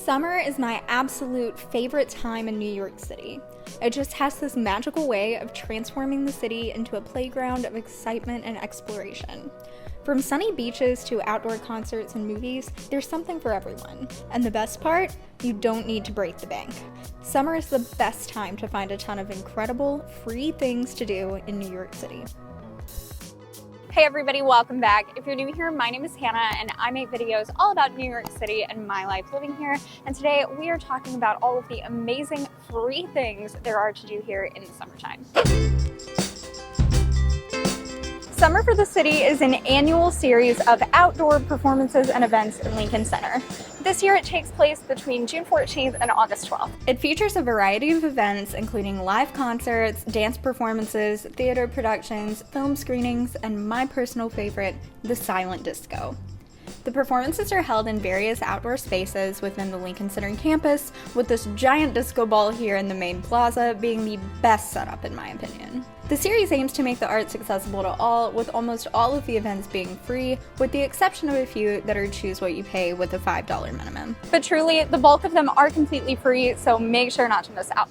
Summer is my absolute favorite time in New York City. It just has this magical way of transforming the city into a playground of excitement and exploration. From sunny beaches to outdoor concerts and movies, there's something for everyone. And the best part? You don't need to break the bank. Summer is the best time to find a ton of incredible, free things to do in New York City. Hey everybody, welcome back. If you're new here, my name is Hannah and I make videos all about New York City and my life living here. And today we are talking about all of the amazing free things there are to do here in the summertime. Summer for the City is an annual series of outdoor performances and events in Lincoln Center. This year it takes place between June 14th and August 12th. It features a variety of events including live concerts, dance performances, theater productions, film screenings, and my personal favorite, the silent disco. The performances are held in various outdoor spaces within the Lincoln Center campus, with this giant disco ball here in the main plaza being the best setup in my opinion. The series aims to make the arts accessible to all, with almost all of the events being free, with the exception of a few that are choose what you pay with a $5 minimum. But truly, the bulk of them are completely free, so make sure not to miss out.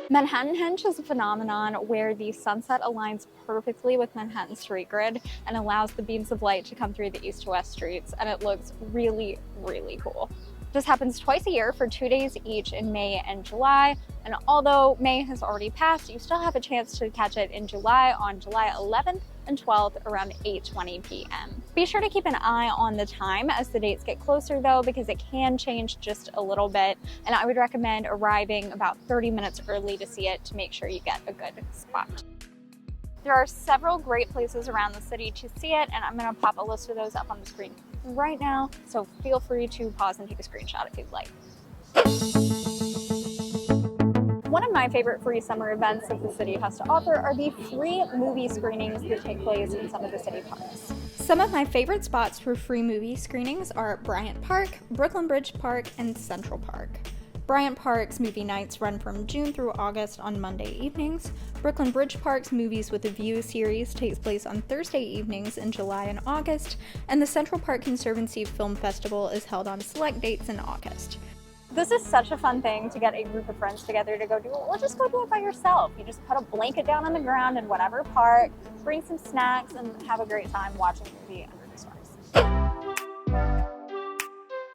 Manhattanhenge is a phenomenon where the sunset aligns perfectly with Manhattan's street grid and allows the beams of light to come through the east to west streets, and it looks really, really cool. This happens twice a year for 2 days each in May and July, and although May has already passed, you still have a chance to catch it in July on July 11th and 12th around 8:20 p.m. Be sure to keep an eye on the time as the dates get closer though, because it can change just a little bit, and I would recommend arriving about 30 minutes early to see it to make sure you get a good spot. There are several great places around the city to see it, and I'm going to pop a list of those up on the screen right now, so feel free to pause and take a screenshot if you'd like. One of my favorite free summer events that the city has to offer are the free movie screenings that take place in some of the city parks. Some of my favorite spots for free movie screenings are Bryant Park, Brooklyn Bridge Park, and Central Park. Bryant Park's movie nights run from June through August on Monday evenings. Brooklyn Bridge Park's Movies with a View series takes place on Thursday evenings in July and August, and the Central Park Conservancy Film Festival is held on select dates in August. This is such a fun thing to get a group of friends together to go do, or just go do it by yourself. You just put a blanket down on the ground in whatever park, bring some snacks, and have a great time watching a movie under the stars.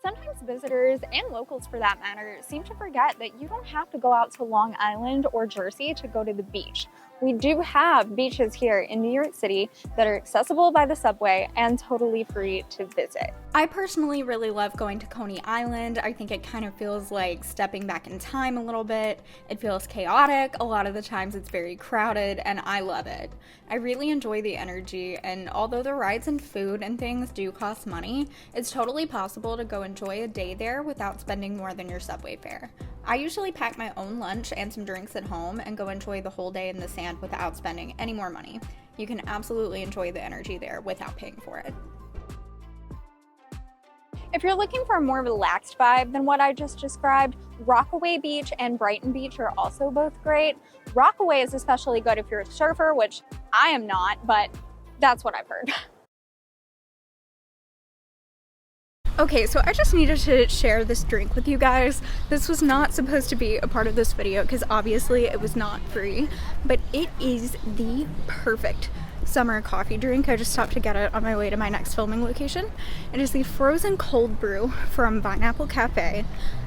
Sometimes visitors, and locals for that matter, seem to forget that you don't have to go out to Long Island or Jersey to go to the beach. We do have beaches here in New York City that are accessible by the subway and totally free to visit. I personally really love going to Coney Island. I think it kind of feels like stepping back in time a little bit. It feels chaotic. A lot of the times it's very crowded, and I love it. I really enjoy the energy, and although the rides and food and things do cost money, it's totally possible to go enjoy a day there without spending more than your subway fare. I usually pack my own lunch and some drinks at home and go enjoy the whole day in the sand without spending any more money. You can absolutely enjoy the energy there without paying for it. If you're looking for a more relaxed vibe than what I just described, Rockaway Beach and Brighton Beach are also both great. Rockaway is especially good if you're a surfer, which I am not, but that's what I've heard. Okay, so I just needed to share this drink with you guys. This was not supposed to be a part of this video because obviously it was not free, but it is the perfect summer coffee drink. I just stopped to get it on my way to my next filming location. It is the frozen cold brew from Pineapple Cafe,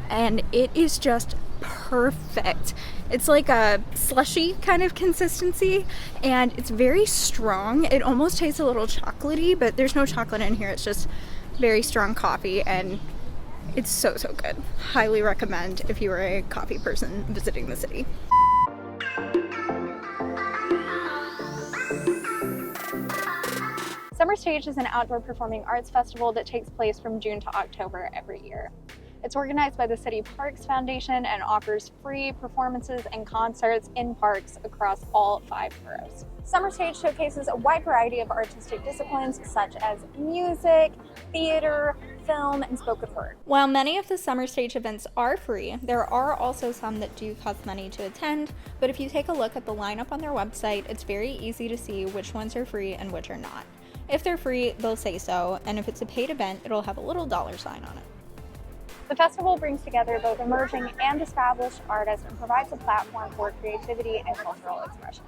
and it is just perfect. It's like a slushy kind of consistency, and it's very strong. It almost tastes a little chocolatey, but there's no chocolate in here. It's just very strong coffee, and it's so good. Highly recommend if you are a coffee person visiting the city. SummerStage is an outdoor performing arts festival that takes place from June to October every year. It's organized by the City Parks Foundation and offers free performances and concerts in parks across all 5 boroughs. SummerStage showcases a wide variety of artistic disciplines such as music, theater, film, and spoken word. While many of the SummerStage events are free, there are also some that do cost money to attend, but if you take a look at the lineup on their website, it's very easy to see which ones are free and which are not. If they're free, they'll say so, and if it's a paid event, it'll have a little dollar sign on it. The festival brings together both emerging and established artists and provides a platform for creativity and cultural expression.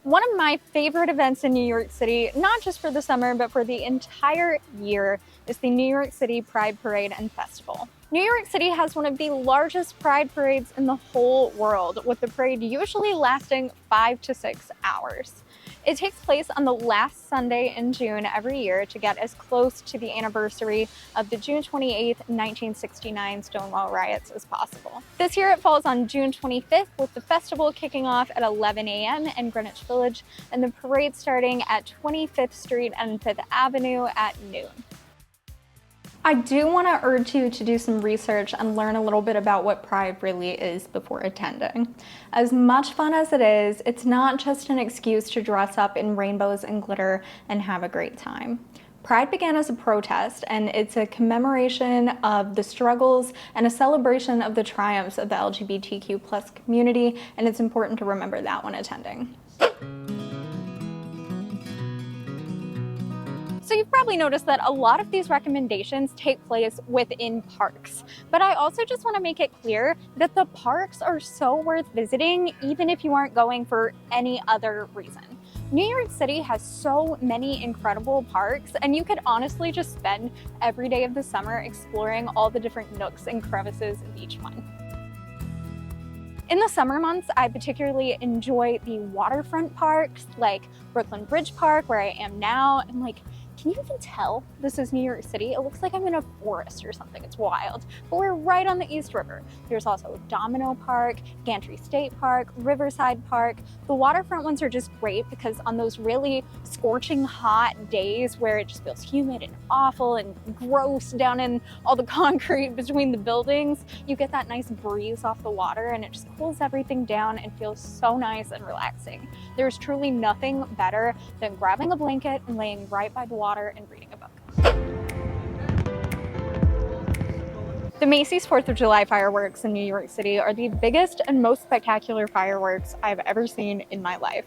One of my favorite events in New York City, not just for the summer, but for the entire year, is the New York City Pride Parade and Festival. New York City has one of the largest pride parades in the whole world, with the parade usually lasting 5 to 6 hours. It takes place on the last Sunday in June every year to get as close to the anniversary of the June 28, 1969 Stonewall riots as possible. This year it falls on June 25th, with the festival kicking off at 11 a.m. in Greenwich Village and the parade starting at 25th Street and 5th Avenue at noon. I do want to urge you to do some research and learn a little bit about what Pride really is before attending. As much fun as it is, it's not just an excuse to dress up in rainbows and glitter and have a great time. Pride began as a protest, and it's a commemoration of the struggles and a celebration of the triumphs of the LGBTQ+ community, and it's important to remember that when attending. So you've probably noticed that a lot of these recommendations take place within parks, but I also just want to make it clear that the parks are so worth visiting even if you aren't going for any other reason. New York City has so many incredible parks, and you could honestly just spend every day of the summer exploring all the different nooks and crevices of each one. In the summer months, I particularly enjoy the waterfront parks like Brooklyn Bridge Park, where I am now, and can you even tell this is New York City? It looks like I'm in a forest or something. It's wild. But we're right on the East River. There's also Domino Park, Gantry State Park, Riverside Park. The waterfront ones are just great because on those really scorching hot days where it just feels humid and awful and gross down in all the concrete between the buildings, you get that nice breeze off the water and it just cools everything down and feels so nice and relaxing. There's truly nothing better than grabbing a blanket and laying right by the water and reading a book. The Macy's 4th of July fireworks in New York City are the biggest and most spectacular fireworks I've ever seen in my life.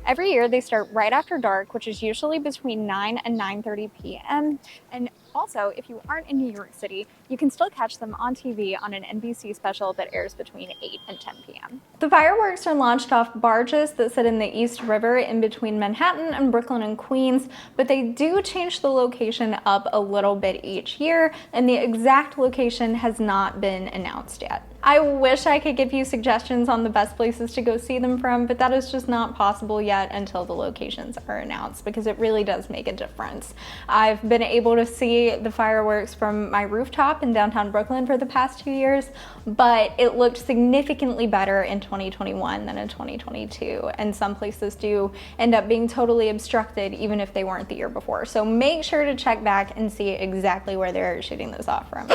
Every year they start right after dark, which is usually between 9 and 9:30 p.m. And also, if you aren't in New York City, you can still catch them on TV on an NBC special that airs between 8 and 10 p.m. The fireworks are launched off barges that sit in the East River in between Manhattan and Brooklyn and Queens, but they do change the location up a little bit each year, and the exact location has not been announced yet. I wish I could give you suggestions on the best places to go see them from, but that is just not possible yet until the locations are announced, because it really does make a difference. I've been able to see the fireworks from my rooftop in downtown Brooklyn for the past 2 years, but it looked significantly better in 2021 than in 2022, and some places do end up being totally obstructed even if they weren't the year before. So make sure to check back and see exactly where they're shooting those off from.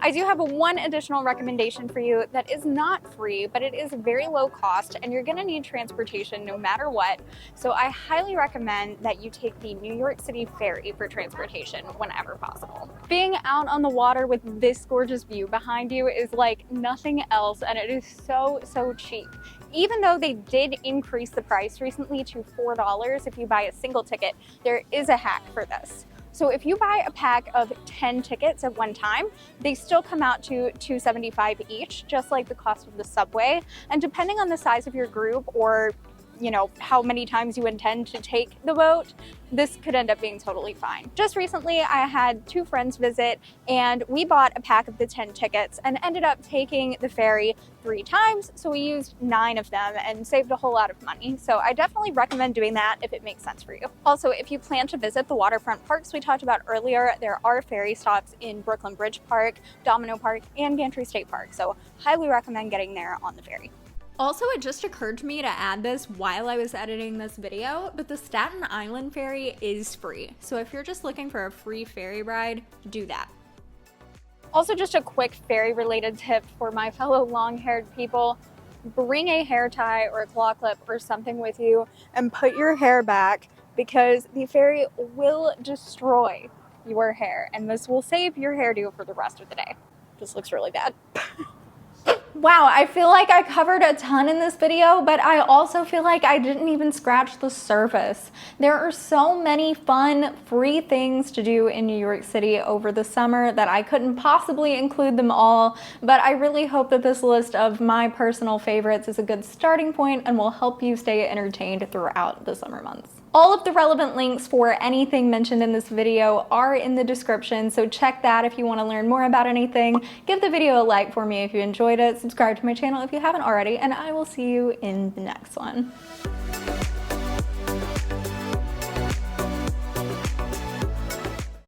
I do have one additional recommendation for you that is not free, but it is very low cost, and you're gonna need transportation no matter what. So I highly recommend that you take the New York City Ferry for transportation whenever possible. Being out on the water with this gorgeous view behind you is like nothing else, and it is so cheap. Even though they did increase the price recently to $4 if you buy a single ticket, there is a hack for this. So if you buy a pack of 10 tickets at one time, they still come out to $275 each, just like the cost of the subway. And depending on the size of your group or how many times you intend to take the boat, this could end up being totally fine. Just recently, I had 2 friends visit, and we bought a pack of the 10 tickets and ended up taking the ferry 3 times. So we used 9 of them and saved a whole lot of money. So I definitely recommend doing that if it makes sense for you. Also, if you plan to visit the waterfront parks we talked about earlier, there are ferry stops in Brooklyn Bridge Park, Domino Park, and Gantry State Park. So highly recommend getting there on the ferry. Also, it just occurred to me to add this while I was editing this video, but the Staten Island ferry is free. So if you're just looking for a free ferry ride, do that. Also, just a quick ferry related tip for my fellow long-haired people. Bring a hair tie or a claw clip or something with you and put your hair back, because the ferry will destroy your hair, and this will save your hairdo for the rest of the day. This looks really bad. Wow, I feel like I covered a ton in this video, but I also feel like I didn't even scratch the surface. There are so many fun, free things to do in New York City over the summer that I couldn't possibly include them all, but I really hope that this list of my personal favorites is a good starting point and will help you stay entertained throughout the summer months. All of the relevant links for anything mentioned in this video are in the description, so check that if you want to learn more about anything. Give the video a like for me if you enjoyed it, subscribe to my channel if you haven't already, and I will see you in the next one.